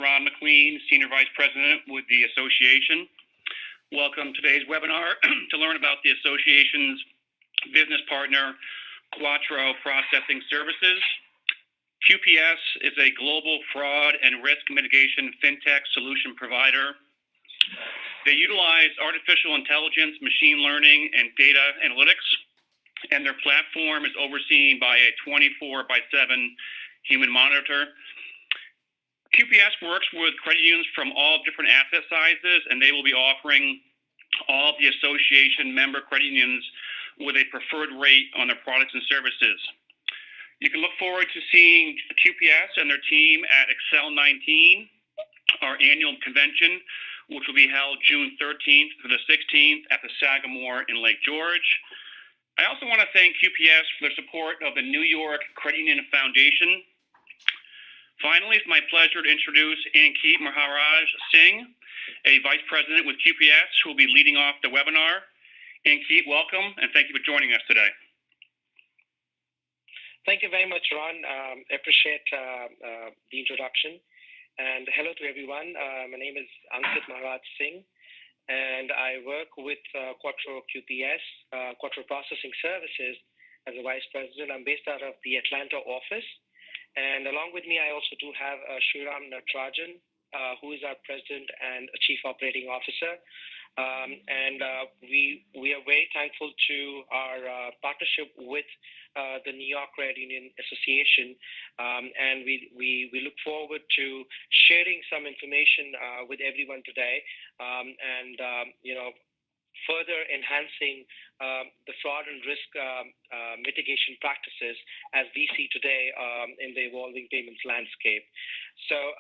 Ron McQueen, Senior Vice President with the Association. Welcome to today's webinar to learn about the Association's business partner, Quattro Processing Services. QPS is a global fraud and risk mitigation fintech solution provider. They utilize artificial intelligence, machine learning, and data analytics, and their platform is overseen by a 24/7 human monitor. QPS works with credit unions from all different asset sizes, and they will be offering all of the association member credit unions with a preferred rate on their products and services. You can look forward to seeing QPS and their team at Excel 19, our annual convention, which will be held June 13th through the 16th at the Sagamore in Lake George. I also want to thank QPS for their support of the New York Credit Union Foundation. Finally, it's my pleasure to introduce Ankit Maharaj Singh, a Vice President with QPS, who will be leading off the webinar. Ankit, welcome, and thank you for joining us today. Thank you very much, Ron. Appreciate the introduction. And hello to everyone. My name is Ankit Maharaj Singh, and I work with Quattro QPS, Quattro Processing Services, as a Vice President. I'm based out of the Atlanta office. And along with me, I also do have Sriram Natarajan, who is our President and Chief Operating Officer. We are very thankful to our partnership with the New York Credit Union Association, and we look forward to sharing some information with everyone today, further enhancing the fraud and risk mitigation practices as we see today in the evolving payments landscape. So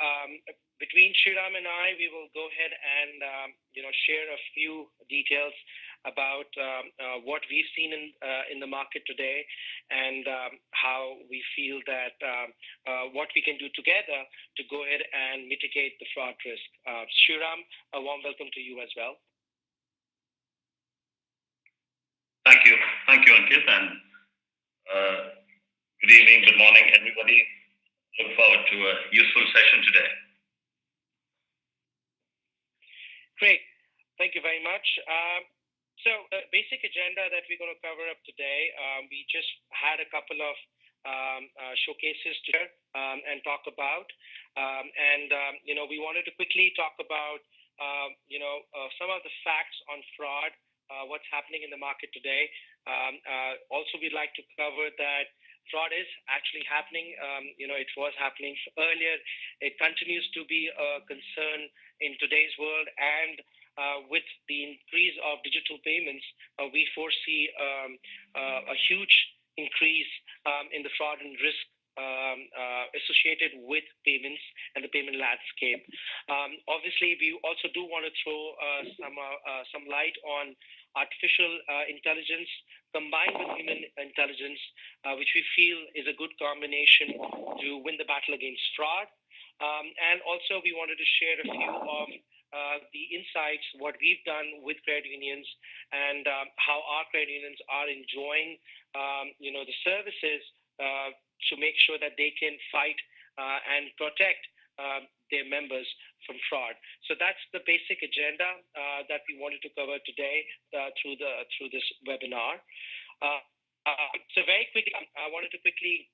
between Sriram and I, we will go ahead and share a few details about what we've seen in the market today, and how we feel that what we can do together to go ahead and mitigate the fraud risk. Sriram, a warm welcome to you as well. Thank you, Ankit, and good evening, good morning, everybody. Look forward to a useful session today. Great, thank you very much. So basic agenda that we're going to cover up today, we just had a couple of showcases to share and talk about, we wanted to quickly talk about some of the facts on fraud, what's happening in the market today. Also, we'd like to cover that fraud is actually happening. It was happening earlier. It continues to be a concern in today's world, and with the increase of digital payments, we foresee a huge increase in the fraud and risk associated with payments and the payment landscape. Obviously, we also do want to throw some light on artificial intelligence combined with human intelligence, which we feel is a good combination to win the battle against fraud. And also, we wanted to share a few of the insights, what we've done with credit unions, and how our credit unions are enjoying the services to make sure that they can fight and protect their members from fraud. So that's the basic agenda that we wanted to cover today through this webinar. So very quickly, I wanted to quickly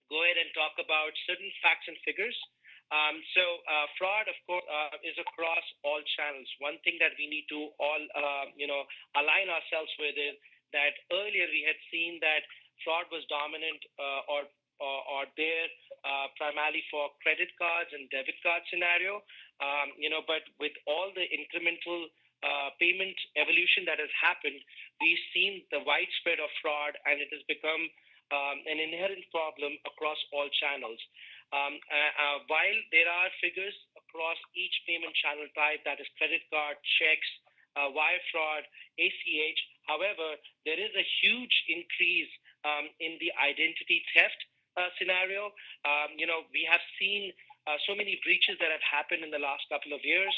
go ahead and talk about certain facts and figures. Fraud, of course, is across all channels. One thing that we need to all align ourselves with is that earlier we had seen that fraud was dominant or there primarily for credit cards and debit card scenario, but with all the incremental payment evolution that has happened, we've seen the widespread of fraud, and it has become an inherent problem across all channels. While there are figures across each payment channel type, that is credit card, checks, wire fraud, ACH, however, there is a huge increase in the identity theft scenario. We have seen so many breaches that have happened in the last couple of years.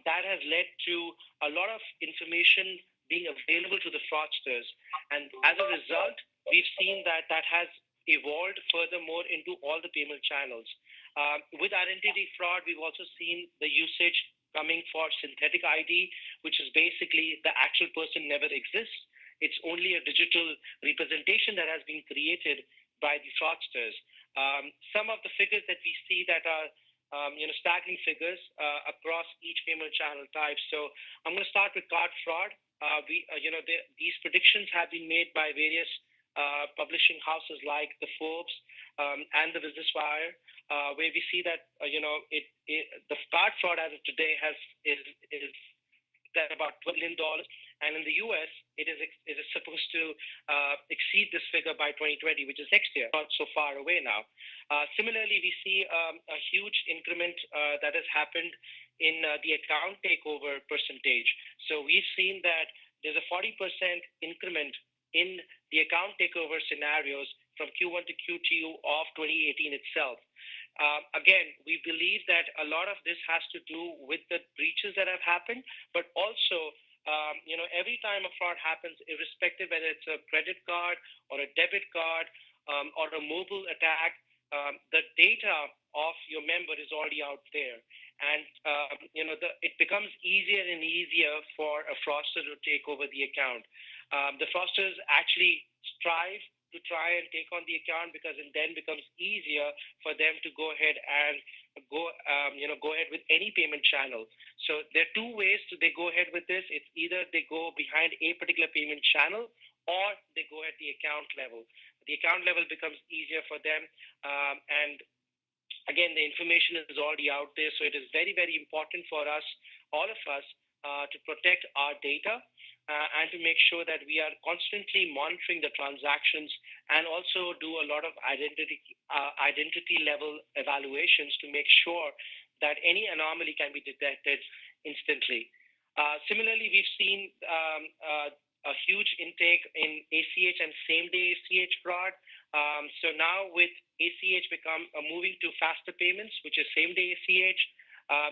That has led to a lot of information being available to the fraudsters. And as a result, we've seen that has evolved furthermore into all the payment channels. With identity fraud, we've also seen the usage coming for synthetic ID, which is basically the actual person never exists. It's only a digital representation that has been created by the fraudsters. Some of the figures that we see that are staggering figures across each payment channel type. So I'm going to start with card fraud. These predictions have been made by various publishing houses like the Forbes and the Business Wire, where we see that the card fraud as of today is at about $12 billion, and in the U.S. it is supposed to exceed this figure by 2020, which is next year, not so far away now. Similarly, we see a huge increment that has happened in the account takeover percentage. So we've seen that there's a 40% increment in the account takeover scenarios from Q1 to Q2 of 2018 itself. Again, we believe that a lot of this has to do with the breaches that have happened, but also, every time a fraud happens, irrespective whether it's a credit card or a debit card or a mobile attack, the data of your member is already out there. And, it becomes easier and easier for a fraudster to take over the account. The fraudsters actually strive to try and take on the account because it then becomes easier for them to go ahead and go ahead with any payment channel. So there are two ways they go ahead with this. It's either they go behind a particular payment channel or they go at the account level. The account level becomes easier for them. And again, the information is already out there. So it is very, very important for us, all of us, to protect our data. And to make sure that we are constantly monitoring the transactions and also do a lot of identity level evaluations to make sure that any anomaly can be detected instantly. Similarly, we've seen a huge intake in ACH and same-day ACH fraud. So now with ACH moving to faster payments, which is same-day ACH,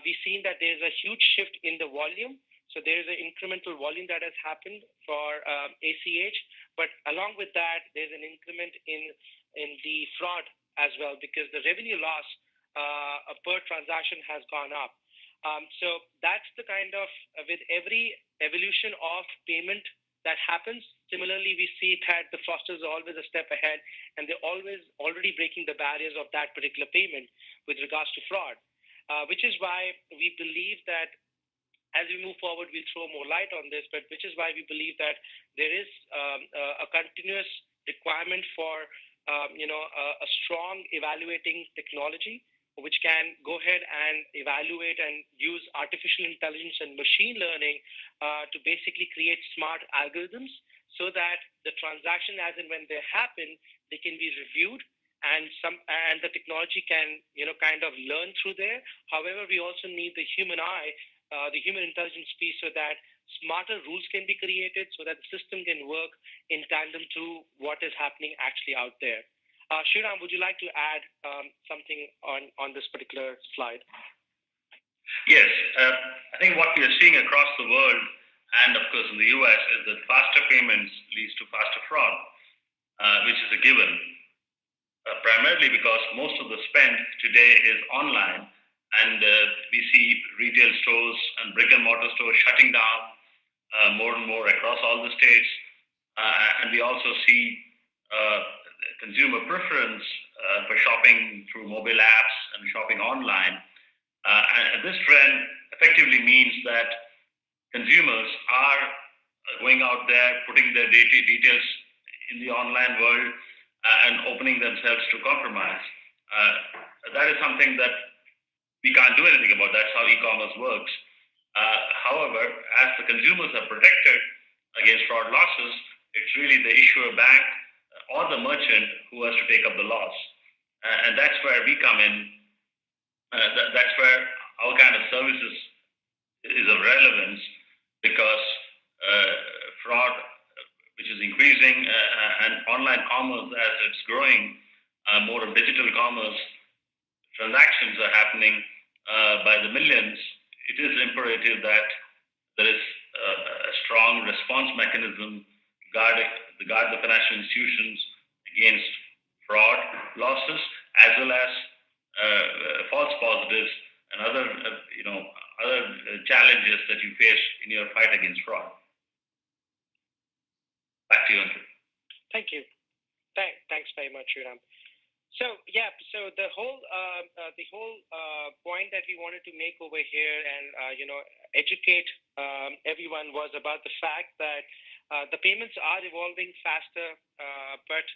we've seen that there's a huge shift in the volume. So there is an incremental volume that has happened for ACH, but along with that, there's an increment in the fraud as well because the revenue loss per transaction has gone up. So that's the kind of, with every evolution of payment that happens, similarly, we see that the fraudsters are always a step ahead and they're always already breaking the barriers of that particular payment with regards to fraud, which is why we believe that as we move forward, we'll throw more light on this, but which is why we believe that there is a continuous requirement for, a strong evaluating technology, which can go ahead and evaluate and use artificial intelligence and machine learning to basically create smart algorithms so that the transaction as and when they happen, they can be reviewed and the technology can, kind of learn through there. However, we also need the human eye, the human intelligence piece so that smarter rules can be created so that the system can work in tandem to what is happening actually out there. Shriram, would you like to add something on this particular slide? Yes, I think what we are seeing across the world and of course in the US is that faster payments leads to faster fraud, which is a given, primarily because most of the spend today is online. And we see retail stores and brick and mortar stores shutting down more and more across all the states. And we also see consumer preference for shopping through mobile apps and shopping online. And this trend effectively means that consumers are going out there, putting their details in the online world and opening themselves to compromise. That is something that we can't do anything about. That's how e-commerce works. However, as the consumers are protected against fraud losses, it's really the issuer bank or the merchant who has to take up the loss. And that's where we come in. That's where our kind of services is of relevance because fraud, which is increasing, and online commerce as it's growing, more of digital commerce, transactions are happening by the millions. It is imperative that there is a strong response mechanism to guard the financial institutions against fraud losses, as well as false positives, and other challenges that you face in your fight against fraud. Back to you, Ankit. Thank you. Thanks very much, Sriram. So the whole point that we wanted to make over here and educate everyone was about the fact that the payments are evolving faster, but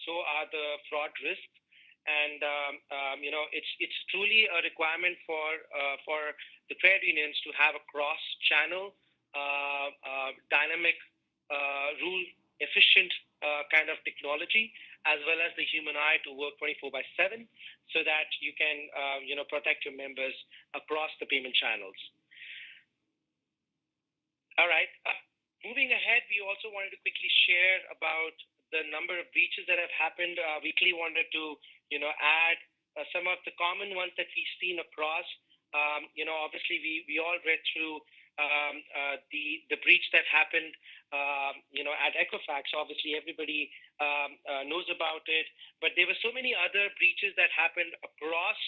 so are the fraud risks, and it's truly a requirement for the credit unions to have a cross-channel, dynamic, rule efficient kind of technology, as well as the human eye to work 24/7, so that you can protect your members across the payment channels. All right. Moving ahead, we also wanted to quickly share about the number of breaches that have happened. We quickly wanted to add some of the common ones that we've seen across. Obviously we all read through the breach that happened at Equifax. Obviously everybody knows about it, but there were so many other breaches that happened across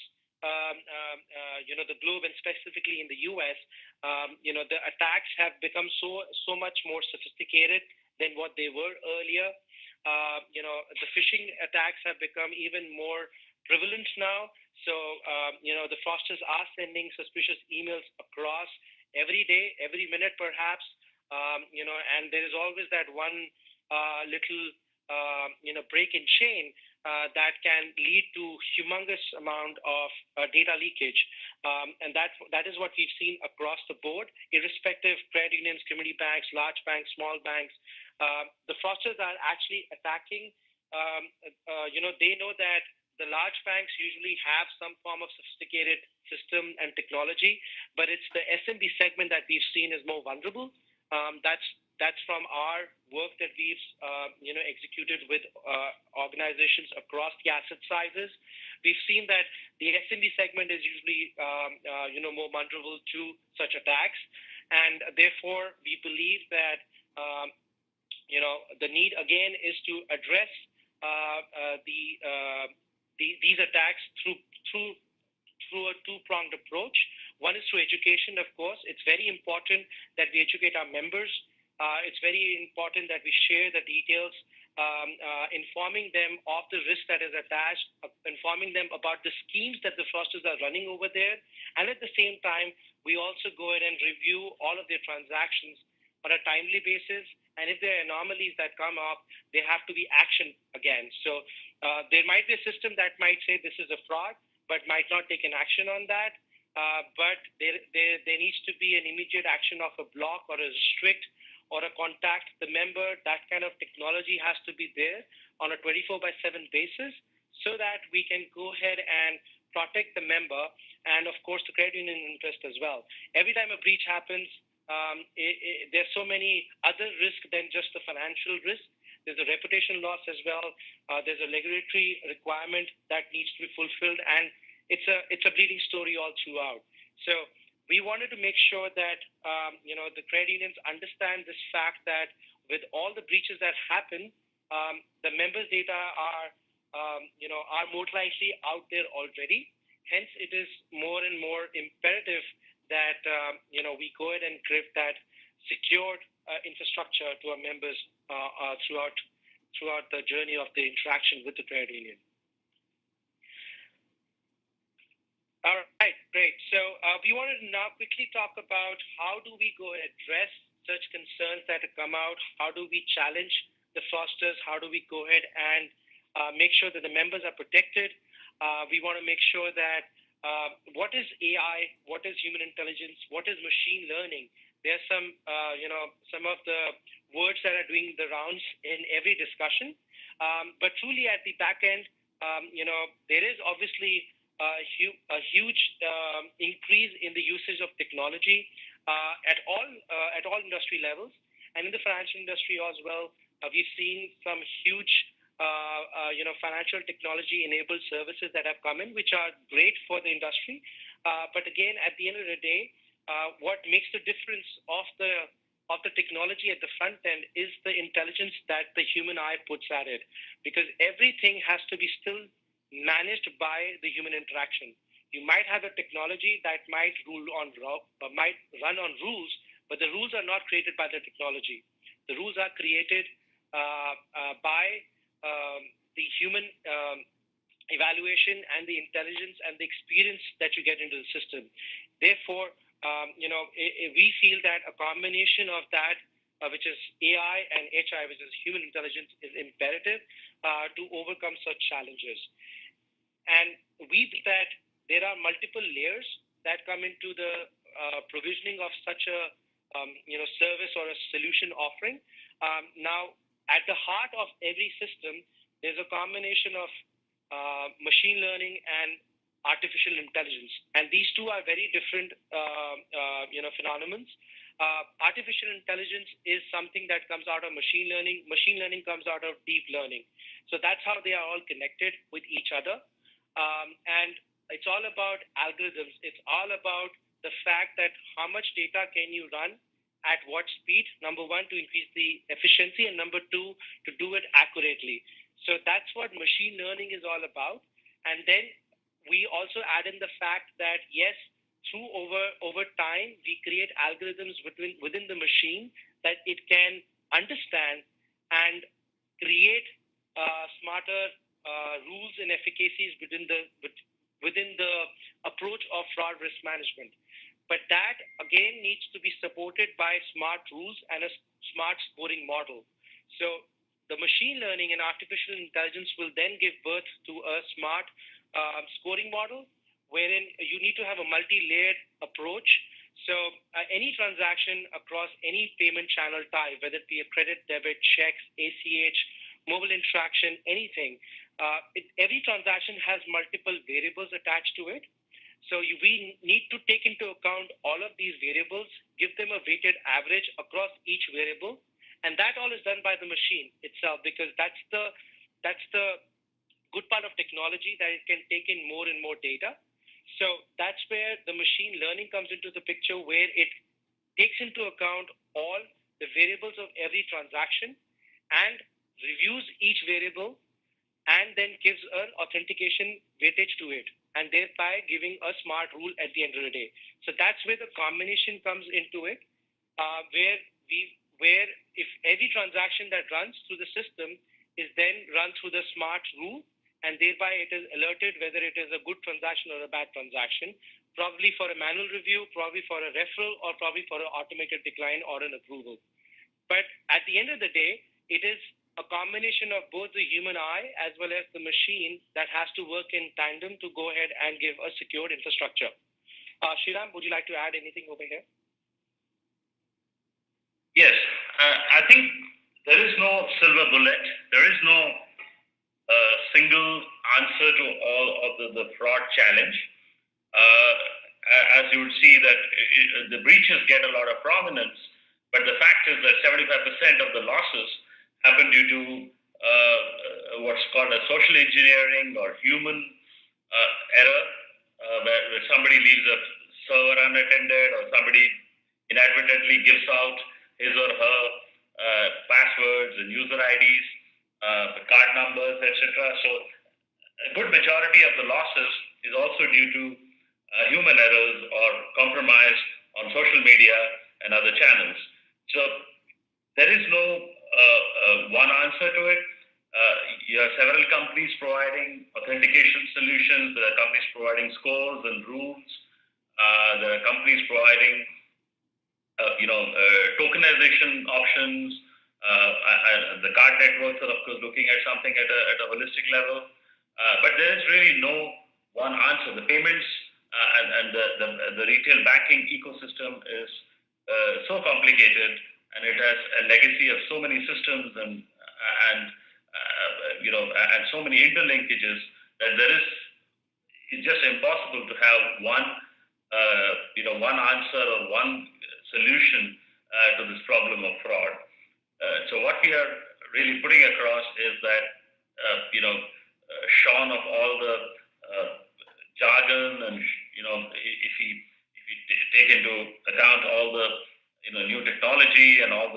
the globe, and specifically in the US. The attacks have become so much more sophisticated than what they were earlier. The phishing attacks have become even more prevalent now. So, the fraudsters are sending suspicious emails across every day, every minute, perhaps. And there is always that one little, break in chain that can lead to humongous amount of data leakage. And that is what we've seen across the board, irrespective credit unions, community banks, large banks, small banks. The fraudsters are actually attacking. They know that the large banks usually have some form of sophisticated system and technology, but it's the SMB segment that we've seen is more vulnerable. That's from our work that we've executed with organizations across the asset sizes. We've seen that the SMB segment is usually more vulnerable to such attacks, and therefore we believe that the need again is to address these attacks through a two-pronged approach. One is through education, of course. It's very important that we educate our members. It's very important that we share the details, informing them of the risk that is attached, informing them about the schemes that the fraudsters are running over there. And at the same time, we also go ahead and review all of their transactions on a timely basis. And if there are anomalies that come up, they have to be actioned again. So there might be a system that might say this is a fraud, but might not take an action on that. But there needs to be an immediate action of a block or a restrict or a contact the member. That kind of technology has to be there on a 24/7 basis, so that we can go ahead and protect the member and, of course, the credit union interest as well. Every time a breach happens, there's so many other risks than just the financial risk. There's a reputation loss as well. There's a regulatory requirement that needs to be fulfilled, and it's a bleeding story all throughout. So we wanted to make sure that the credit unions understand this fact that with all the breaches that happen, the members' data are more likely out there already. Hence, it is more and more imperative that we go ahead and give that secured infrastructure to our members throughout the journey of the interaction with the credit union. All right, great. So we wanted to now quickly talk about how do we go and address such concerns that have come out? How do we challenge the fraudsters? How do we go ahead and make sure that the members are protected? We want to make sure that what is AI? What is human intelligence? What is machine learning? There's some of the words that are doing the rounds in every discussion. But truly at the back end, there is obviously a huge increase in the usage of technology at all industry levels, and in the financial industry as well. We've seen some huge financial technology enabled services that have come in, which are great for the industry. But again, at the end of the day, what makes the difference of the technology at the front end is the intelligence that the human eye puts at it, because everything has to be still managed by the human interaction. You might have a technology that might might run on rules, but the rules are not created by the technology. The rules are created by the human evaluation and the intelligence and the experience that you get into the system. Therefore, we feel that a combination of that, which is AI and HI, which is human intelligence, is imperative to overcome such challenges. And we think that there are multiple layers that come into the provisioning of such a service or a solution offering. Now, at the heart of every system, there's a combination of machine learning and artificial intelligence, and these two are very different phenomena. Artificial intelligence is something that comes out of machine learning. Machine learning comes out of deep learning. So that's how they are all connected with each other. And it's all about algorithms. It's all about the fact that how much data can you run at what speed, number one, to increase the efficiency, and number two, to do it accurately. So that's what machine learning is all about. And then we also add in the fact that, yes, through over time, we create algorithms within the machine that it can understand and create smarter rules and efficacies within the approach of fraud risk management. But that, again, needs to be supported by smart rules and a smart scoring model. So the machine learning and artificial intelligence will then give birth to a smart scoring model, wherein you need to have a multi-layered approach. So any transaction across any payment channel type, whether it be a credit, debit, checks, ACH, mobile interaction, anything, every transaction has multiple variables attached to it. So we need to take into account all of these variables, give them a weighted average across each variable, and that all is done by the machine itself, because that's the good part of technology, that it can take in more and more data. So that's where the machine learning comes into the picture, where it takes into account all the variables of every transaction and reviews each variable, and then gives an authentication weightage to it, and thereby giving a smart rule at the end of the day. So that's where the combination comes into it, where if every transaction that runs through the system is then run through the smart rule, and thereby it is alerted whether it is a good transaction or a bad transaction, probably for a manual review, probably for a referral, or probably for an automated decline or an approval. But at the end of the day, it is a combination of both the human eye as well as the machine that has to work in tandem to go ahead and give a secured infrastructure. Shriram, would you like to add anything over here? Yes, I think there is no silver bullet. There is no single answer to all of the fraud challenge. As you would see that the breaches get a lot of prominence, but the fact is that 75% of the losses happen due to what's called a social engineering or human error, where somebody leaves a server unattended, or somebody inadvertently gives out his or her passwords and user IDs, card numbers, etc. So a good majority of the losses is also due to human errors or compromise on social media and other channels. So there is no one answer to it. You have several companies providing authentication solutions. There are companies providing scores and rules. There are companies providing, tokenization options. The card networks are, of course, looking at something at a holistic level. But there is really no one answer. The payments and the retail banking ecosystem is so complicated, and it has a legacy of so many systems and so many interlinkages that it's just impossible to have one answer or one solution to this problem of fraud. So what we are really putting across is that shorn of all the jargon, and if we take into account all the new technology and all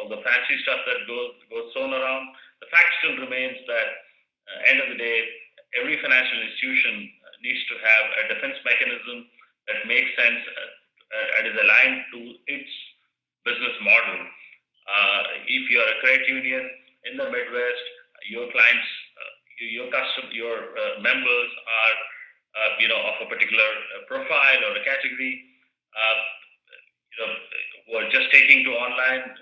the fancy stuff that goes thrown around, the fact still remains that end of the day, every financial institution needs to have a defense mechanism that makes sense and is aligned to its business model. If you are a credit union in the Midwest, your clients, your members are, of a particular profile or a category, who are just taking to online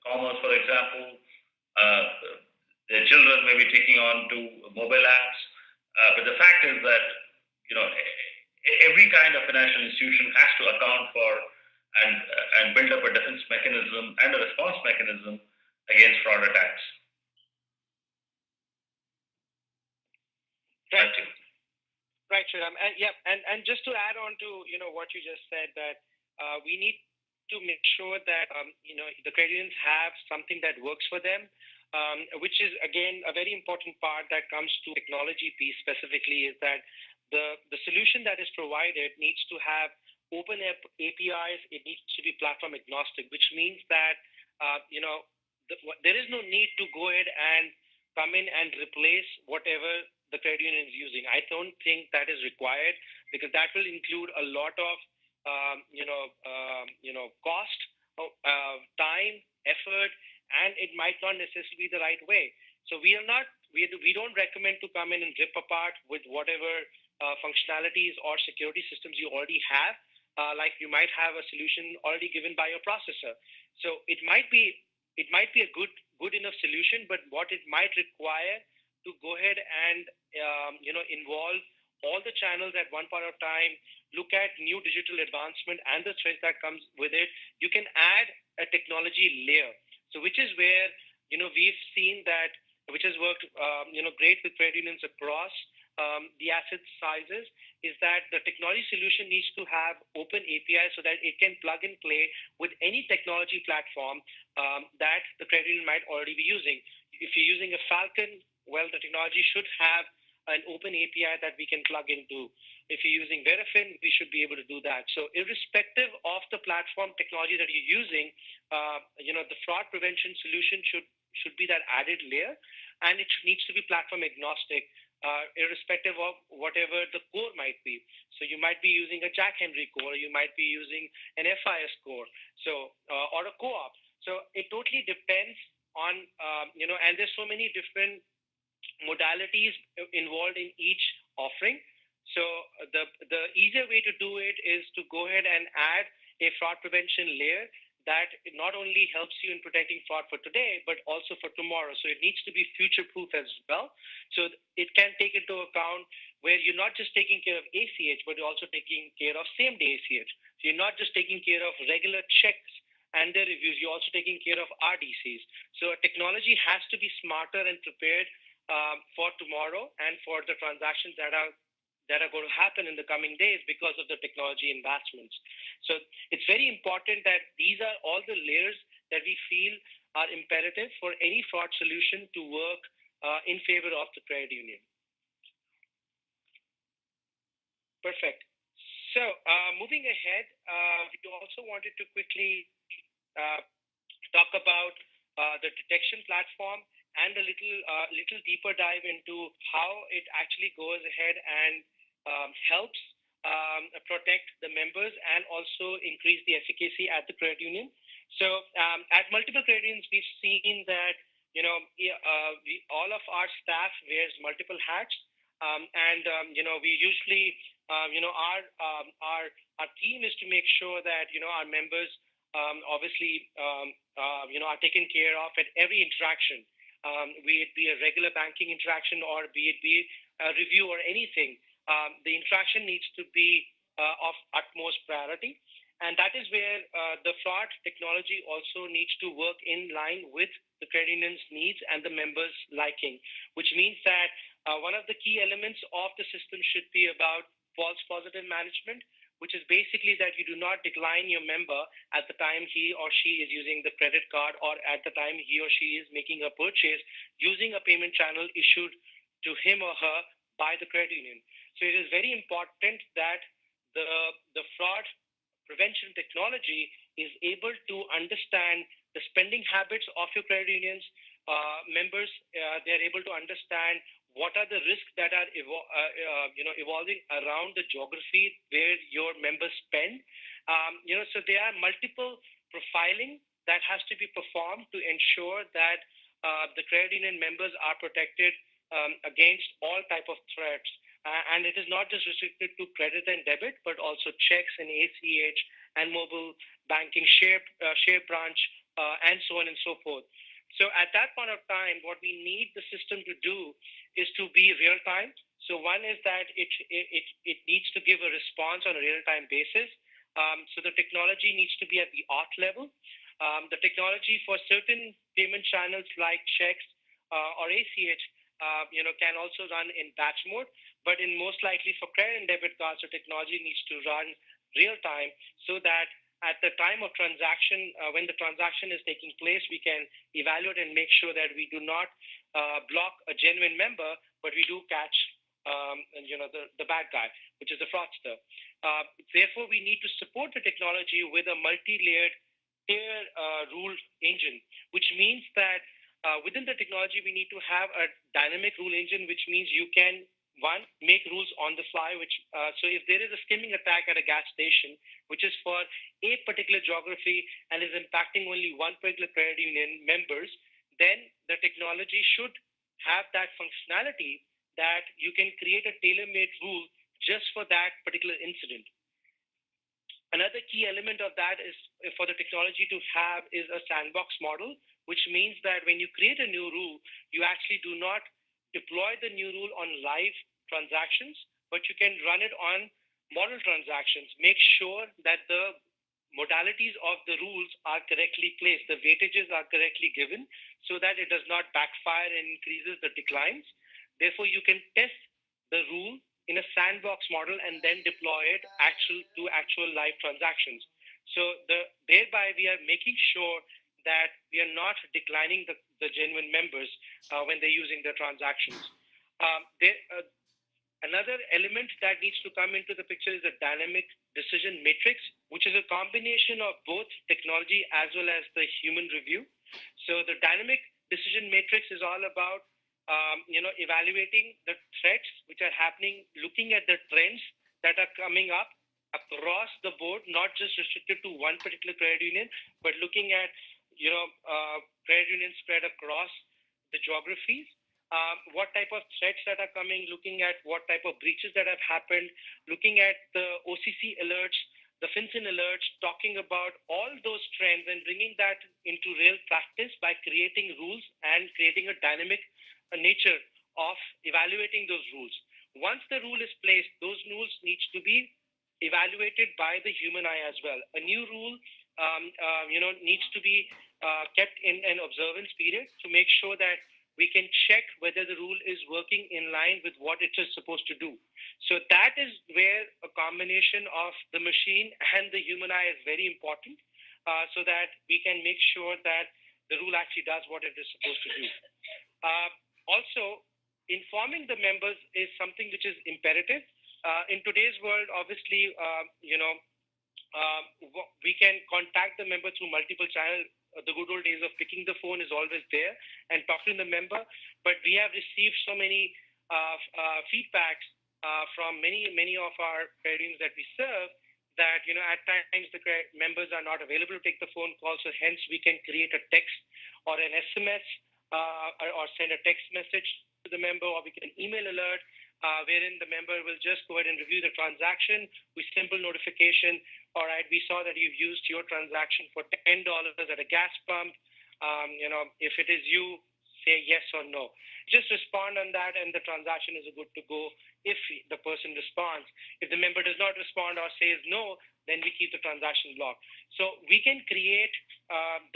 commerce, for example. Their children may be taking on to mobile apps. But the fact is that, every kind of financial institution has to account for and build up a defense mechanism and a response mechanism against fraud attacks. Right. Right, Sriram. And just to add on to what you just said, that we need to make sure that the credit unions have something that works for them, which is again a very important part that comes to technology piece specifically, is that the solution that is provided needs to have open APIs. It needs to be platform agnostic, which means that there is no need to go ahead and come in and replace whatever the credit union is using. I don't think that is required, because that will include a lot of cost, time, effort, and it might not necessarily be the right way. So we don't recommend to come in and rip apart with whatever functionalities or security systems you already have, like you might have a solution already given by your processor. So it might be a good enough solution, but what it might require to go ahead and involve all the channels at one point of time, look at new digital advancement and the threats that comes with it. You can add a technology layer. So which is where we've seen that, which has worked great with credit unions across the asset sizes, is that the technology solution needs to have open APIs so that it can plug and play with any technology platform that the credit union might already be using. If you're using a Falcon, well, the technology should have an open API that we can plug into. If you're using Verifin, we should be able to do that. So irrespective of the platform technology that you're using, the fraud prevention solution should be that added layer, and it needs to be platform agnostic, irrespective of whatever the core might be. So you might be using a Jack Henry core, you might be using an FIS core, or a co-op. So it totally depends on, and there's so many different modalities involved in each offering. So the easier way to do it is to go ahead and add a fraud prevention layer that not only helps you in protecting fraud for today, but also for tomorrow. So it needs to be future-proof as well. So it can take into account where you're not just taking care of ACH, but you're also taking care of same-day ACH. So you're not just taking care of regular checks and their reviews, you're also taking care of RDCs. So technology has to be smarter and prepared for tomorrow and for the transactions that are going to happen in the coming days because of the technology investments. So it's very important that these are all the layers that we feel are imperative for any fraud solution to work in favor of the credit union. Perfect. So moving ahead, we also wanted to quickly talk about the detection platform and a little deeper dive into how it actually goes ahead and helps protect the members and also increase the efficacy at the credit union. So at multiple credit unions, we've seen that all of our staff wears multiple hats, and we usually our team is to make sure that our members obviously are taken care of at every interaction. Be it be a regular banking interaction or be it be a review or anything, the interaction needs to be of utmost priority. And that is where the fraud technology also needs to work in line with the credit union's needs and the members' liking, which means that one of the key elements of the system should be about false positive management, which is basically that you do not decline your member at the time he or she is using the credit card or at the time he or she is making a purchase using a payment channel issued to him or her by the credit union. So it is very important that the fraud prevention technology is able to understand the spending habits of your credit union's members. They're able to understand what are the risks that are evolving around the geography where your members spend. So there are multiple profiling that has to be performed to ensure that the credit union members are protected against all type of threats. And it is not just restricted to credit and debit, but also checks and ACH and mobile banking, share branch, and so on and so forth. So at that point of time, what we need the system to do is to be real time. So one is that it needs to give a response on a real time basis. So the technology needs to be at the auth level. The technology for certain payment channels like checks or ACH, can also run in batch mode. But in most likely for credit and debit cards, the technology needs to run real time so that at the time of transaction, when the transaction is taking place, we can evaluate and make sure that we do not block a genuine member, but we do catch the bad guy, which is the fraudster. Therefore, we need to support the technology with a multi-layered tier rule engine, which means that within the technology, we need to have a dynamic rule engine, which means you can make rules on the fly, so if there is a skimming attack at a gas station, which is for a particular geography and is impacting only one particular credit union members, then the technology should have that functionality that you can create a tailor-made rule just for that particular incident. Another key element of that is for the technology to have is a sandbox model, which means that when you create a new rule, you actually do not deploy the new rule on live transactions, but you can run it on model transactions. Make sure that the modalities of the rules are correctly placed, the weightages are correctly given, so that it does not backfire and increases the declines. Therefore, you can test the rule in a sandbox model and then deploy it to actual live transactions. So thereby we are making sure that we are not declining the genuine members when they're using the transactions. Another element that needs to come into the picture is a dynamic decision matrix, which is a combination of both technology as well as the human review. So the dynamic decision matrix is all about evaluating the threats which are happening, looking at the trends that are coming up across the board, not just restricted to one particular credit union, but looking at credit unions spread across the geographies. What type of threats that are coming, looking at what type of breaches that have happened, looking at the OCC alerts, the FinCEN alerts, talking about all those trends and bringing that into real practice by creating rules and creating a dynamic nature of evaluating those rules. Once the rule is placed, those rules needs to be evaluated by the human eye as well. A new rule needs to be kept in an observance period to make sure that we can check whether the rule is working in line with what it is supposed to do. So that is where a combination of the machine and the human eye is very important, so that we can make sure that the rule actually does what it is supposed to do. Also, informing the members is something which is imperative. In today's world, obviously, we can contact the member through multiple channels. The good old days of picking the phone is always there and talking to the member, but we have received so many feedbacks from many of our credit unions that we serve that at times the members are not available to take the phone call, so hence we can create a text or an SMS or send a text message to the member, or we can email alert wherein the member will just go ahead and review the transaction with simple notification. All right, we saw that you've used your transaction for $10 at a gas pump. If it is you, say yes or no. Just respond on that, and the transaction is good to go if the person responds. If the member does not respond or says no, then we keep the transaction blocked. So we can create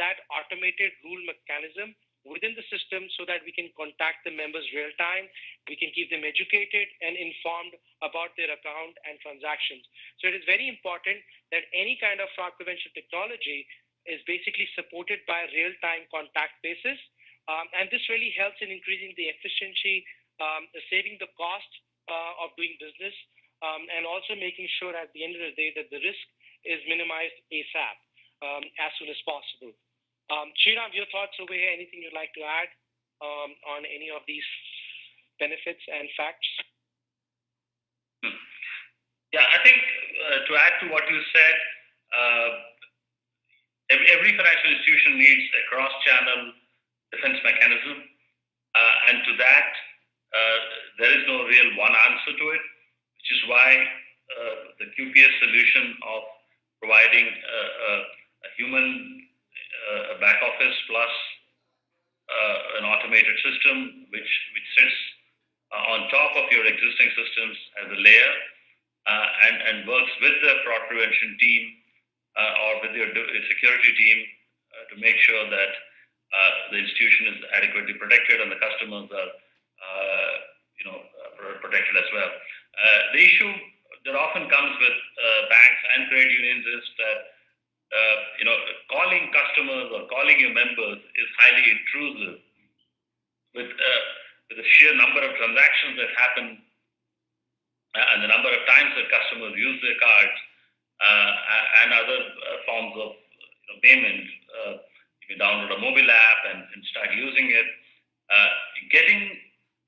that automated rule mechanism within the system so that we can contact the members real time. We can keep them educated and informed about their account and transactions. So it is very important that any kind of fraud prevention technology is basically supported by real-time contact basis. And this really helps in increasing the efficiency, saving the cost of doing business, and also making sure at the end of the day that the risk is minimized ASAP, as soon as possible. Sriram, your thoughts over here? Anything you'd like to add on any of these benefits and facts? Yeah, I think to add to what you said, every financial institution needs a cross-channel defense mechanism, and to that, there is no real one answer to it, which is why the QPS solution of providing a human back office plus an automated system which sits on top of your existing systems as a layer and works with the fraud prevention team or with your security team to make sure that the institution is adequately protected and the customers are protected as well. The issue that often comes with banks and credit unions is that calling customers or calling your members is highly intrusive with the sheer number of transactions that happen and the number of times that customers use their cards and other forms of payment. You can download a mobile app and start using it. Getting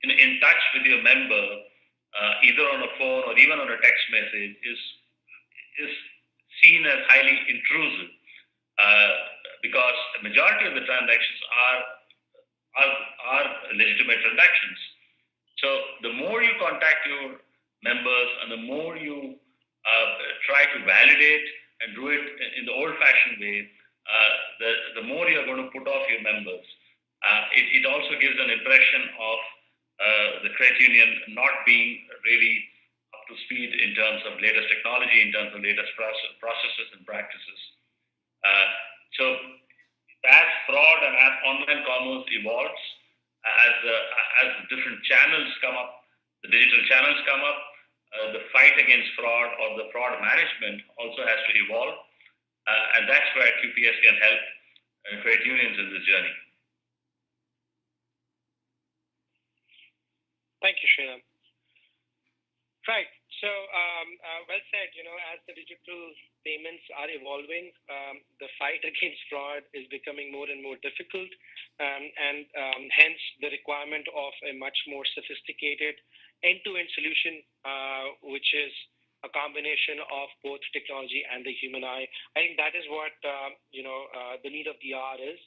in touch with your member, either on a phone or even on a text message, is seen as highly intrusive because the majority of the transactions are legitimate transactions. So the more you contact your members and the more you try to validate and do it in the old-fashioned way, the more you're going to put off your members. It also gives an impression of the credit union not being really up to speed in terms of latest technology, in terms of latest processes and practices. So as fraud and as online commerce evolves, as different channels come up, the digital channels come up, the fight against fraud or the fraud management also has to evolve. And that's where QPS can help credit unions in this journey. Thank you, Sriram. Right. So, well said. As the digital payments are evolving, the fight against fraud is becoming more and more difficult, and hence the requirement of a much more sophisticated end-to-end solution, which is a combination of both technology and the human eye. I think that is what the need of the hour is.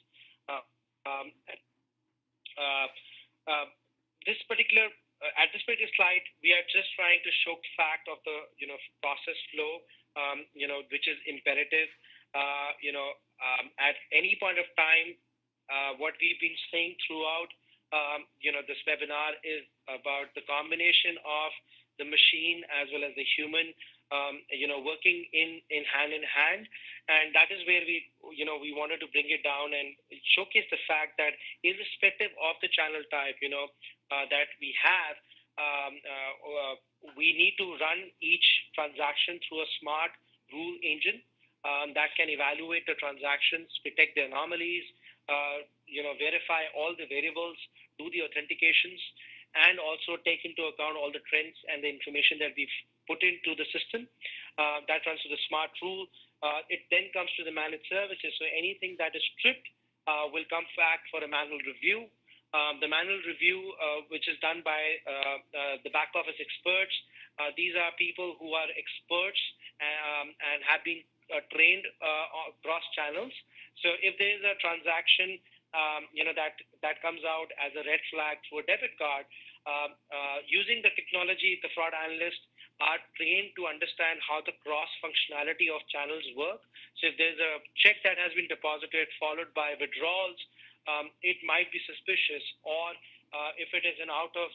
At this particular slide, we are just trying to show fact of the process flow, which is imperative. At any point of time, what we've been saying throughout this webinar is about the combination of the machine as well as the human, working in hand, and that is where we wanted to bring it down and showcase the fact that irrespective of the channel type, that we have, we need to run each transaction through a smart rule engine that can evaluate the transactions, detect the anomalies, verify all the variables, do the authentications, and also take into account all the trends and the information that we've put into the system. That runs to the smart rule. It then comes to the managed services. So anything that is stripped will come back for a manual review. The manual review, which is done by the back office experts, these are people who are experts and have been trained across channels. So if there is a transaction, that comes out as a red flag for a debit card, using the technology, the fraud analysts are trained to understand how the cross functionality of channels work. So if there's a check that has been deposited followed by withdrawals, it might be suspicious, or if it is an out of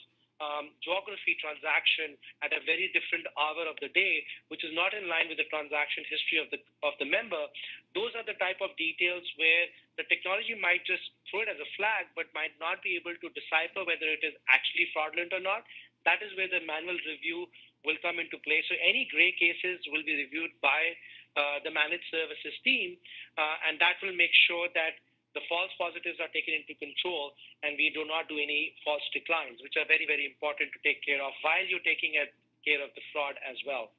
geography transaction at a very different hour of the day, which is not in line with the transaction history of the member, those are the type of details where the technology might just throw it as a flag, but might not be able to decipher whether it is actually fraudulent or not. That is where the manual review will come into play. So any gray cases will be reviewed by the managed services team, and that will make sure that the false positives are taken into control and we do not do any false declines, which are very, very important to take care of while you're taking care of the fraud as well.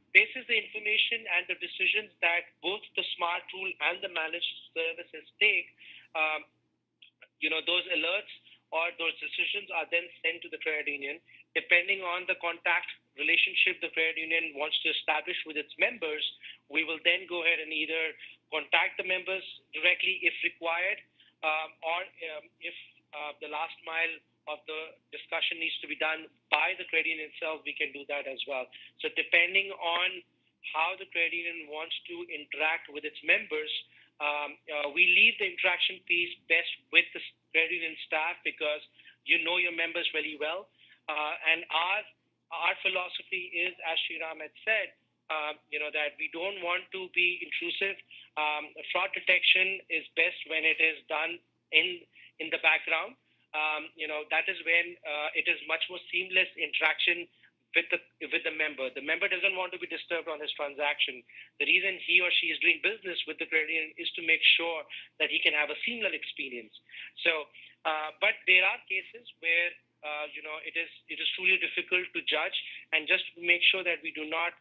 Based on the information and the decisions that both the smart rule and the managed services take, those alerts or those decisions are then sent to the credit union. Depending on the contact relationship the credit union wants to establish with its members, we will then go ahead and either contact the members directly if required, or if the last mile of the discussion needs to be done by the credit union itself, we can do that as well. So depending on how the credit union wants to interact with its members, we leave the interaction piece best with the credit union staff, because you know your members really well. And our philosophy is, as Sriram had said, that we don't want to be intrusive. Fraud detection is best when it is done in the background. That is when it is much more seamless interaction with the member. The member doesn't want to be disturbed on his transaction. The reason he or she is doing business with the credit union is to make sure that he can have a seamless experience. So, but there are cases where it is truly difficult to judge, and just to make sure that we do not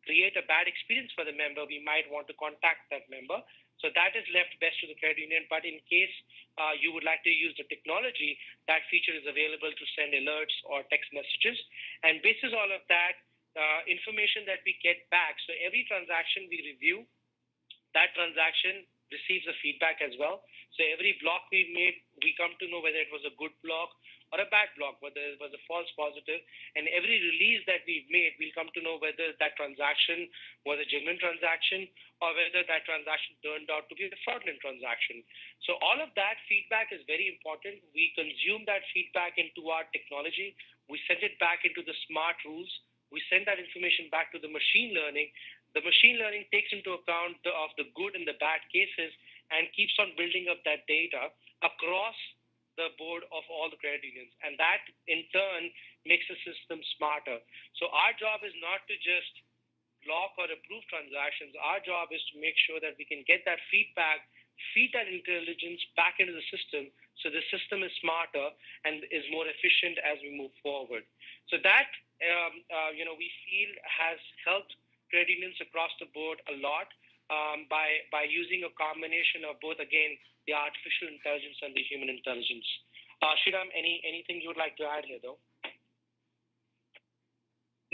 create a bad experience for the member, we might want to contact that member. So that is left best to the credit union. But in case you would like to use the technology, that feature is available to send alerts or text messages. And basis all of that information that we get back, so every transaction we review, that transaction receives a feedback as well. So every block we made, we come to know whether it was a good block or a bad block, whether it was a false positive. And every release that we've made, we'll come to know whether that transaction was a genuine transaction or whether that transaction turned out to be a fraudulent transaction. So all of that feedback is very important. We consume that feedback into our technology. We send it back into the smart rules. We send that information back to the machine learning. The machine learning takes into account of the good and the bad cases and keeps on building up that data across the board of all the credit unions. And that, in turn, makes the system smarter. So our job is not to just block or approve transactions. Our job is to make sure that we can get that feedback, feed that intelligence back into the system, so the system is smarter and is more efficient as we move forward. So that, we feel has helped credit unions across the board a lot by using a combination of both, again, the artificial intelligence and the human intelligence. Sriram, anything you would like to add here, though?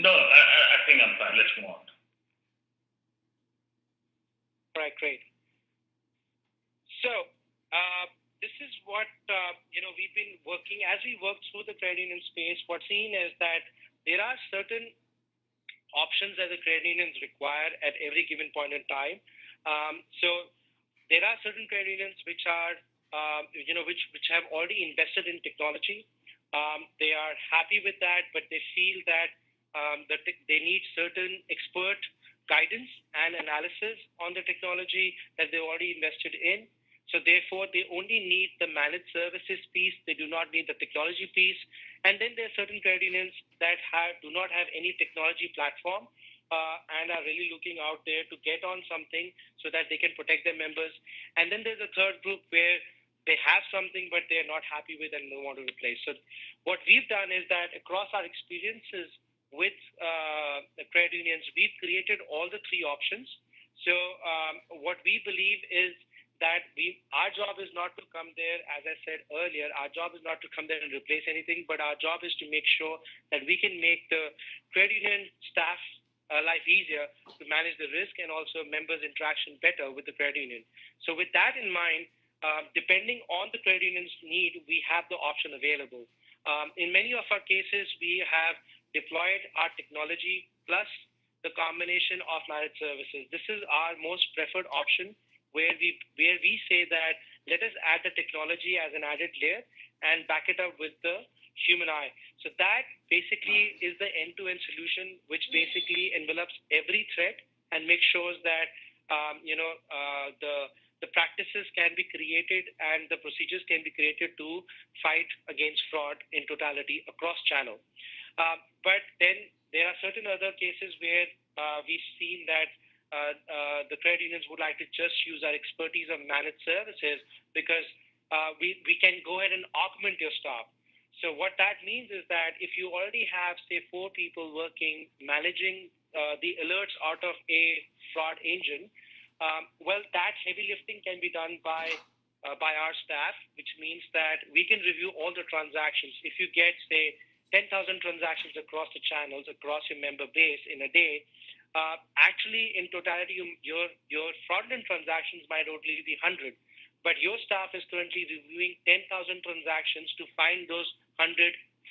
No, I think I'm fine. Let's move on. All right, great. So this is what we've been working as we work through the credit union space. What's seen is that there are certain options that the credit unions require at every given point in time. So there are certain credit unions which are, which have already invested in technology. They are happy with that, but they feel that they need certain expert guidance and analysis on the technology that they've already invested in. So therefore, they only need the managed services piece. They do not need the technology piece. And then there are certain credit unions that do not have any technology platform and are really looking out there to get on something so that they can protect their members. And then there's a third group where they have something, but they're not happy with and they want to replace. So what we've done is that across our experiences with the credit unions, we've created all the three options. So what we believe is that our job is not to come there, as I said earlier, our job is not to come there and replace anything, but our job is to make sure that we can make the credit union staff life easier to manage the risk and also members' interaction better with the credit union. So with that in mind, depending on the credit union's need, we have the option available. In many of our cases, we have deployed our technology plus the combination of managed services. This is our most preferred option, where we say that let us add the technology as an added layer and back it up with the human eye. So that basically is the end-to-end solution, which basically envelops every threat and makes sure that the practices can be created and the procedures can be created to fight against fraud in totality across channel. But then there are certain other cases where we've seen that the credit unions would like to just use our expertise of managed services because we can go ahead and augment your staff. So what that means is that if you already have, say, 4 people working, managing the alerts out of a fraud engine, well, that heavy lifting can be done by by our staff, which means that we can review all the transactions. If you get, say, 10,000 transactions across the channels, across your member base in a day, actually, in totality, your fraudulent transactions might only be 100, but your staff is currently reviewing 10,000 transactions to find those 100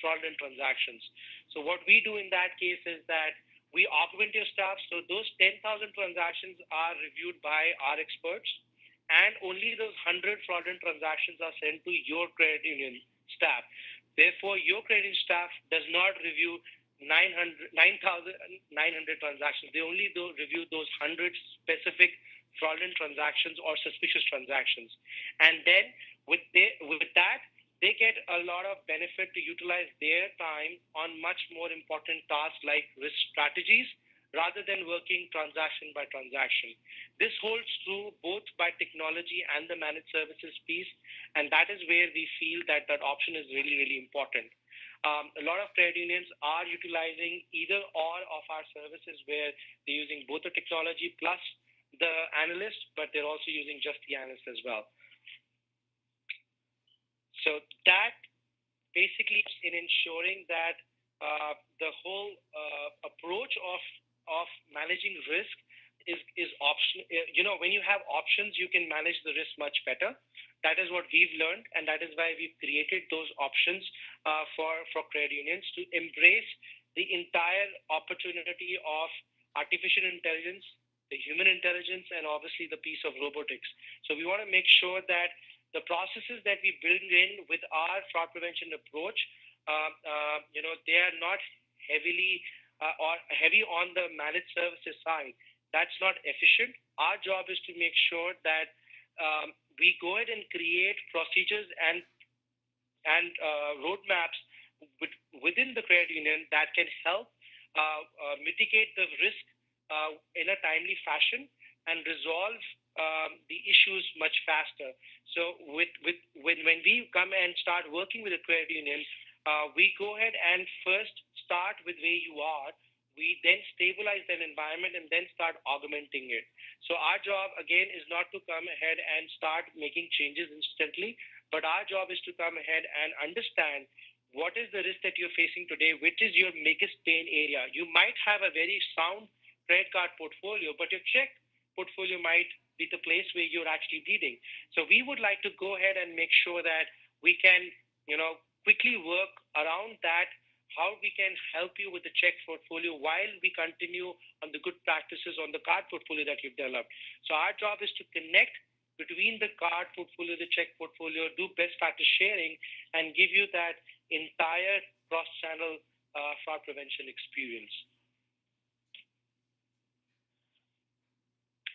fraudulent transactions. So what we do in that case is that we augment your staff. So those 10,000 transactions are reviewed by our experts, and only those 100 fraudulent transactions are sent to your credit union staff. Therefore, your credit union staff does not review 9,900 transactions. They only review those 100 specific fraudulent transactions or suspicious transactions. And then with that, they get a lot of benefit to utilize their time on much more important tasks like risk strategies rather than working transaction by transaction. This holds true both by technology and the managed services piece, and that is where we feel that option is really, really important. A lot of credit unions are utilizing either or of our services where they're using both the technology plus the analyst, but they're also using just the analyst as well. So that basically is in ensuring that the whole approach of managing risk is option. When you have options, you can manage the risk much better. That is what we've learned, and that is why we've created those options for credit unions to embrace the entire opportunity of artificial intelligence, the human intelligence, and obviously the piece of robotics. So we want to make sure that the processes that we build in with our fraud prevention approach, they are not heavy on the managed services side. That's not efficient. Our job is to make sure that we go ahead and create procedures and roadmaps within the credit union that can help mitigate the risk in a timely fashion and resolve the issues much faster. So when we come and start working with a credit union, we go ahead and first start with where you are. We then stabilize that environment and then start augmenting it. So our job, again, is not to come ahead and start making changes instantly, but our job is to come ahead and understand what is the risk that you're facing today, which is your biggest pain area. You might have a very sound credit card portfolio, but your check portfolio might be the place where you're actually bleeding. So we would like to go ahead and make sure that we can, quickly work around that, how we can help you with the check portfolio while we continue on the good practices on the card portfolio that you've developed. So our job is to connect between the card portfolio, the check portfolio, do best practice sharing, and give you that entire cross-channel fraud prevention experience.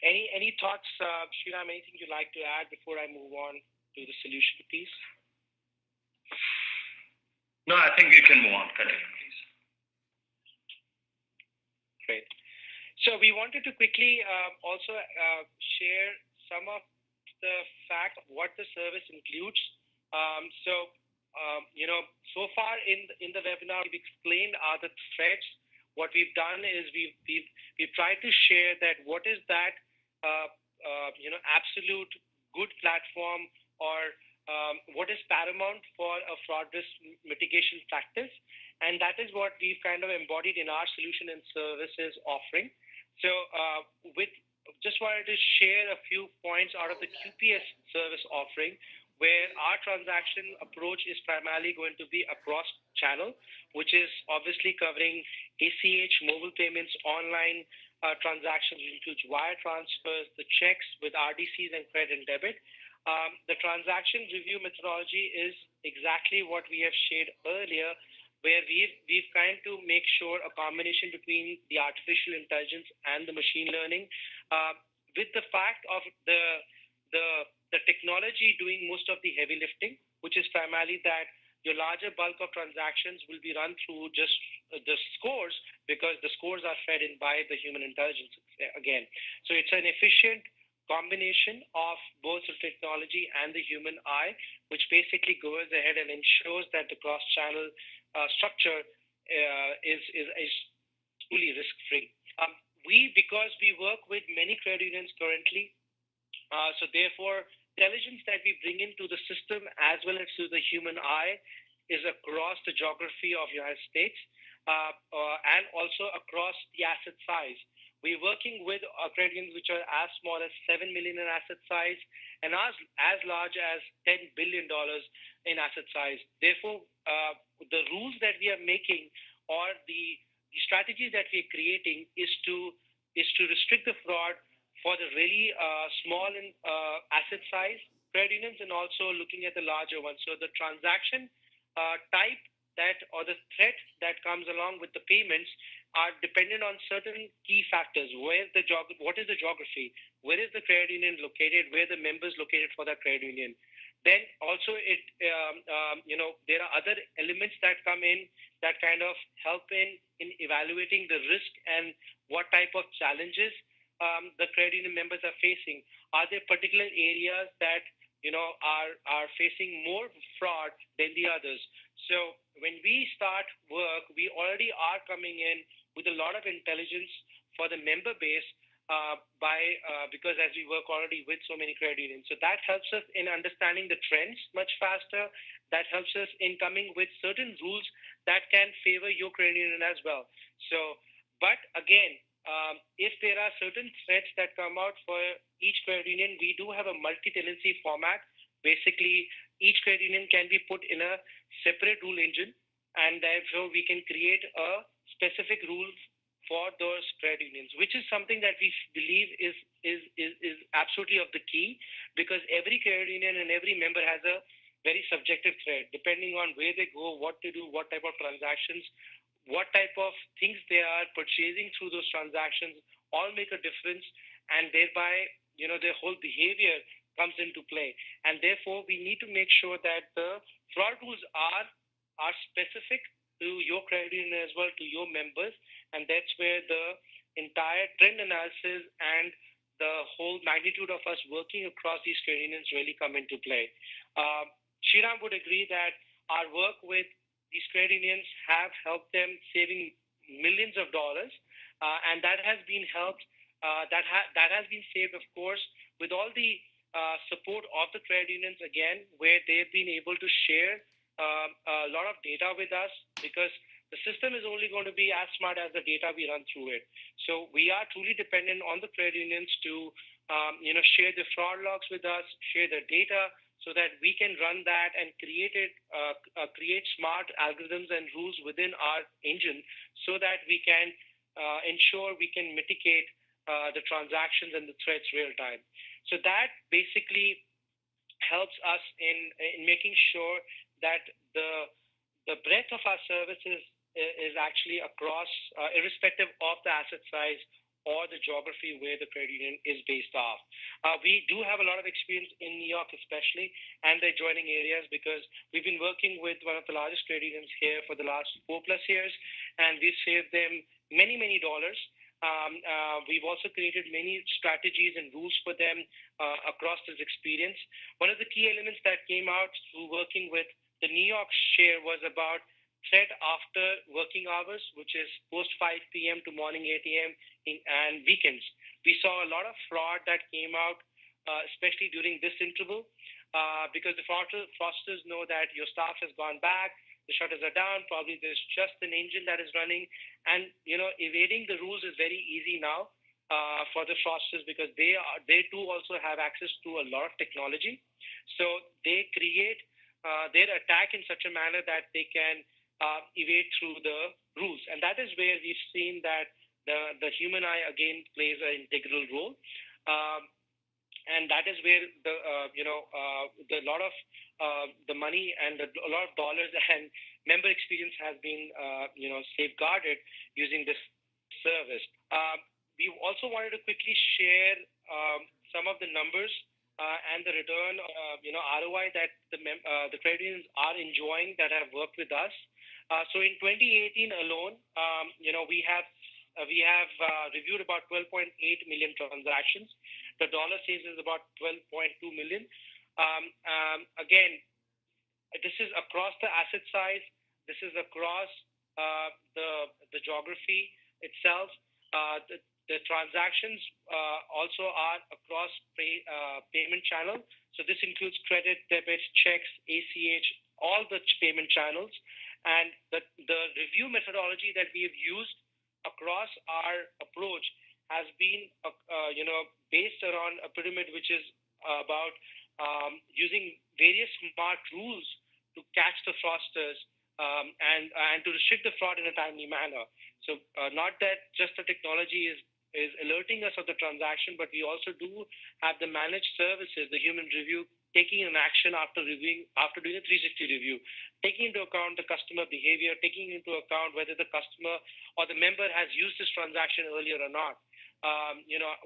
Any thoughts, Sriram, anything you'd like to add before I move on to the solution piece? No, I think you can move on. Continue, please. Great. So we wanted to quickly also share some of the fact of what the service includes. So far in the webinar, we've explained the threats. What we've done is we've tried to share that what is that absolute good platform or what is paramount for a fraud risk mitigation practice, and that is what we've kind of embodied in our solution and services offering. So just wanted to share a few points out of the QPS service offering, where our transaction approach is primarily going to be across channel, which is obviously covering ACH, mobile payments, online transactions, which includes wire transfers, the checks with RDCs and credit and debit. The transaction review methodology is exactly what we have shared earlier, where we've kind to make sure a combination between the artificial intelligence and the machine learning, with the fact of the technology doing most of the heavy lifting, which is primarily that your larger bulk of transactions will be run through just the scores, because the scores are fed in by the human intelligence again. So it's an efficient combination of both the technology and the human eye, which basically goes ahead and ensures that the cross-channel structure is fully risk-free. Because we work with many credit unions currently, so therefore intelligence that we bring into the system as well as to the human eye is across the geography of United States and also across the asset size. We're working with credit unions which are as small as 7 million in asset size and as large as $10 billion in asset size. Therefore, the rules that we are making or the strategies that we're creating is to restrict the fraud for the really small and asset size credit unions and also looking at the larger ones. So the transaction type that or the threat that comes along with the payments are dependent on certain key factors. What is the geography? Where is the credit union located? Where are the members located for that credit union? Then also there are other elements that come in that kind of help in evaluating the risk and what type of challenges the credit union members are facing. Are there particular areas that are facing more fraud than the others? So when we start work, we already are coming in with a lot of intelligence for the member base because as we work already with so many credit unions. So that helps us in understanding the trends much faster. That helps us in coming with certain rules that can favor your credit union as well. So, but again, if there are certain threats that come out for each credit union, we do have a multi-tenancy format. Basically, each credit union can be put in a separate rule engine, and therefore we can create a specific rule for those credit unions, which is something that we believe is absolutely of the key, because every credit union and every member has a very subjective threat, depending on where they go, what to do, what type of transactions, what type of things they are purchasing through those transactions, all make a difference, and thereby, their whole behavior comes into play. And therefore, we need to make sure that the fraud rules are specific to your credit union as well, to your members, and that's where the entire trend analysis and the whole magnitude of us working across these credit unions really come into play. Shriram would agree that our work with these credit unions have helped them saving millions of dollars, and that has been helped. That has been saved, of course, with all the support of the credit unions again, where they've been able to share a lot of data with us, because the system is only going to be as smart as the data we run through it. So we are truly dependent on the credit unions to share the fraud logs with us, share the data, so that we can run that and create smart algorithms and rules within our engine, so that we can ensure we can mitigate the transactions and the threats real time. So that basically helps us in making sure that the breadth of our services is actually across, irrespective of the asset size or the geography where the credit union is based off. We do have a lot of experience in New York especially, and the adjoining areas, because we've been working with one of the largest credit unions here for the last 4+ years, and we've saved them many, many dollars. We've also created many strategies and rules for them across this experience. One of the key elements that came out through working with the New York share was about threat after working hours, which is post 5 p.m. to morning 8 a.m. and weekends. We saw a lot of fraud that came out, especially during this interval, because the fraudsters know that your staff has gone back, the shutters are down, probably there's just an engine that is running, and evading the rules is very easy now for the fraudsters, because they too also have access to a lot of technology. So they create their attack in such a manner that they can evade through the rules, and that is where we've seen that the human eye again plays an integral role, and that is where the lot of the money and a lot of dollars and member experience has been safeguarded using this service. We also wanted to quickly share some of the numbers and the return, ROI that the credit unions are enjoying that have worked with us. So in 2018 alone, we have reviewed about 12.8 million transactions. The dollar saves is about 12.2 million. Again, this is across the asset size. This is across the geography itself. The transactions also are across payment channel. So this includes credit, debit, checks, ACH, all the payment channels. And the review methodology that we have used across our approach has been, based around a pyramid which is about using various smart rules to catch the fraudsters and to restrict the fraud in a timely manner. So not that just the technology is alerting us of the transaction, but we also do have the managed services, the human review, taking an action after doing a 360 review, taking into account the customer behavior, taking into account whether the customer or the member has used this transaction earlier or not.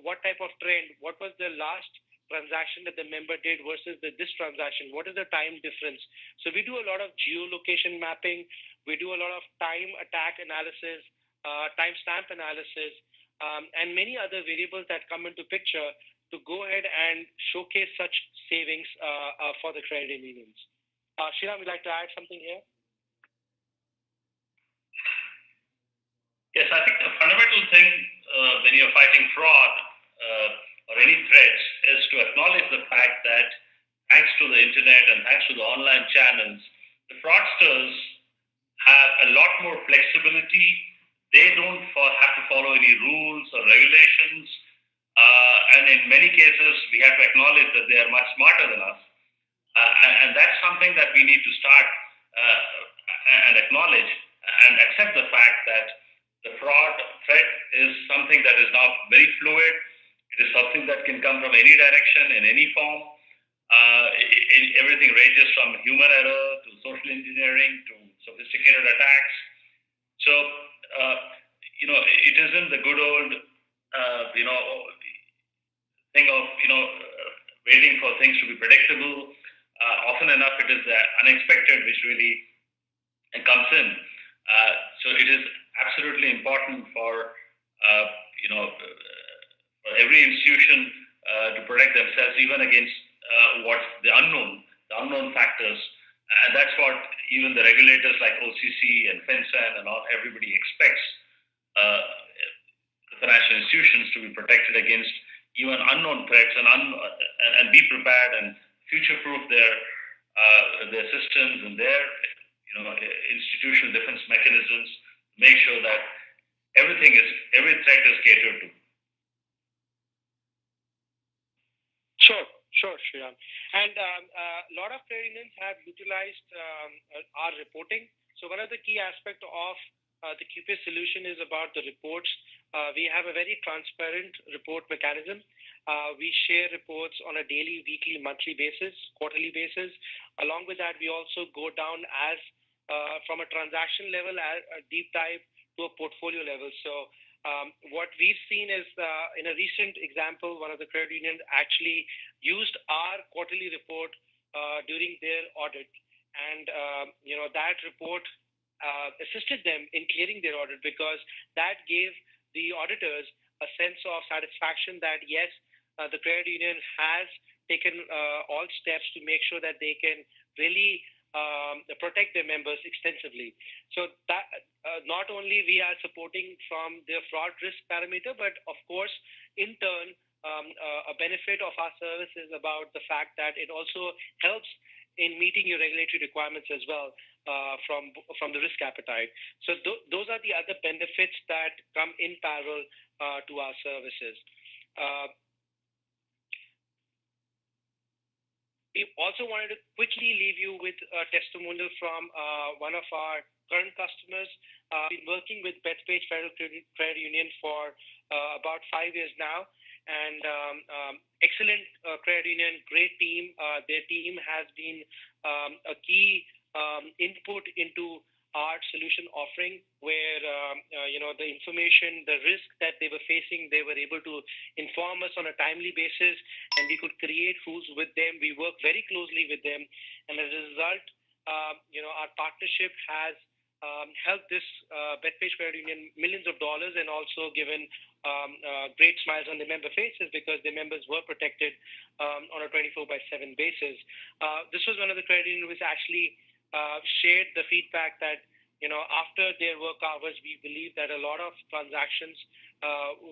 What type of trend, what was the last transaction that the member did versus this transaction? What is the time difference? So we do a lot of geolocation mapping. We do a lot of time attack analysis, timestamp analysis, and many other variables that come into picture to go ahead and showcase such savings for the credit unions. Sriram, would you like to add something here? Yes, I think the fundamental thing when you're fighting fraud or any threats is to acknowledge the fact that thanks to the internet and thanks to the online channels, the fraudsters have a lot more flexibility. They don't have to follow any rules or regulations. And in many cases, we have to acknowledge that they are much smarter than us. And that's something that we need to start and acknowledge and accept the fact that the fraud threat is something that is now very fluid. It is something that can come from any direction, in any form. Everything ranges from human error to social engineering to sophisticated attacks. So, it isn't the good old, thing of, waiting for things to be predictable. Often enough, it is the unexpected which really comes in. So it is absolutely important for, for every institution to protect themselves even against what's the unknown factors. And that's what even the regulators like OCC and FinCEN and all, everybody expects the financial institutions to be protected against even unknown threats and be prepared and future-proof their systems and their institutional defense mechanisms. Make sure that every threat is catered to. Sure, Sriram. And a lot of credit unions have utilized our reporting. So one of the key aspects of the QPS solution is about the reports. We have a very transparent report mechanism. We share reports on a daily, weekly, monthly basis, quarterly basis. Along with that, we also go down as from a transaction level, a deep dive to a portfolio level. So what we've seen is in a recent example, one of the credit unions actually used our quarterly report during their audit. And, that report assisted them in clearing their audit because that gave the auditors a sense of satisfaction that, yes, the credit union has taken all steps to make sure that they can really protect their members extensively. So that not only we are supporting from their fraud risk parameter, but of course, in turn, a benefit of our service is about the fact that it also helps in meeting your regulatory requirements as well from the risk appetite. So those are the other benefits that come in parallel to our services. We also wanted to quickly leave you with a testimonial from one of our current customers. Been working with Bethpage Federal Credit Union for about 5 years now, and excellent credit union, great team. Their team has been a key input into our solution offering, where the information, the risk that they were facing, they were able to inform us on a timely basis, and we could create rules with them. We work very closely with them, and as a result, our partnership has helped this Bethpage Credit Union millions of dollars, and also given great smiles on the member faces because the members were protected on a 24/7 basis. This was one of the credit unions which actually shared the feedback that after their work hours, we believe that a lot of transactions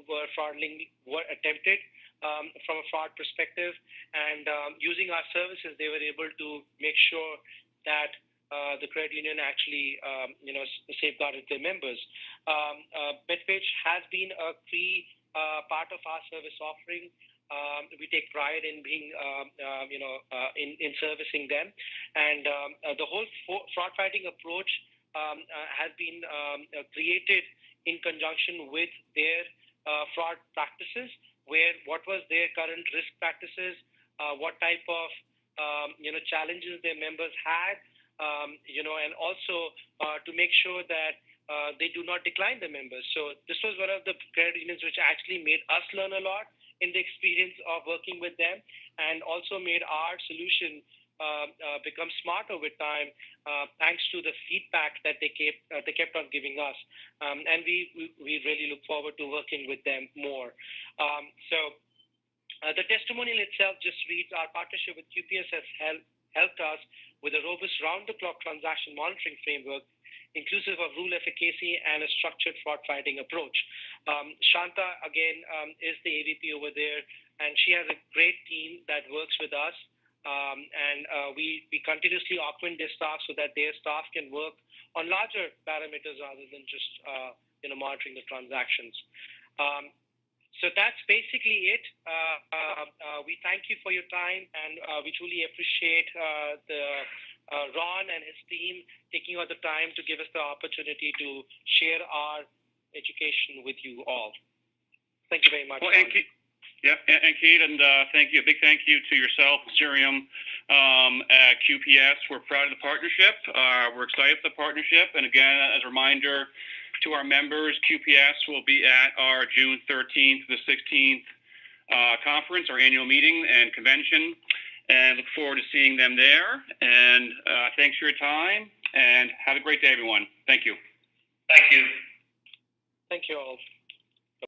were attempted from a fraud perspective, and using our services, they were able to make sure that the credit union actually, safeguarded their members. BetPage has been a key part of our service offering. We take pride in being, in servicing them, and the whole fraud fighting approach has been created in conjunction with their fraud practices, where what was their current risk practices, what type of challenges their members had, and also to make sure that they do not decline the members. So this was one of the credit unions which actually made us learn a lot in the experience of working with them, and also made our solution become smarter with time, thanks to the feedback that they kept on giving us, and we really look forward to working with them more. The testimonial itself just reads, our partnership with QPS has helped us with a robust round-the-clock transaction monitoring framework, inclusive of rule efficacy and a structured fraud fighting approach. Shanta, again, is the AVP over there, and she has a great team that works with us. We continuously augment their staff so that their staff can work on larger parameters rather than just monitoring the transactions. So that's basically it. We thank you for your time, and we truly appreciate Ron and his team taking out the time to give us the opportunity to share our education with you all. Thank you very much. Well, and Keith, and thank you. A big thank you to yourself, Sirium, at QPS. We're proud of the partnership. We're excited for the partnership. And again, as a reminder to our members, QPS will be at our June 13th to the 16th conference, our annual meeting and convention. And look forward to seeing them there. And thanks for your time. And have a great day, everyone. Thank you. Thank you. Thank you all.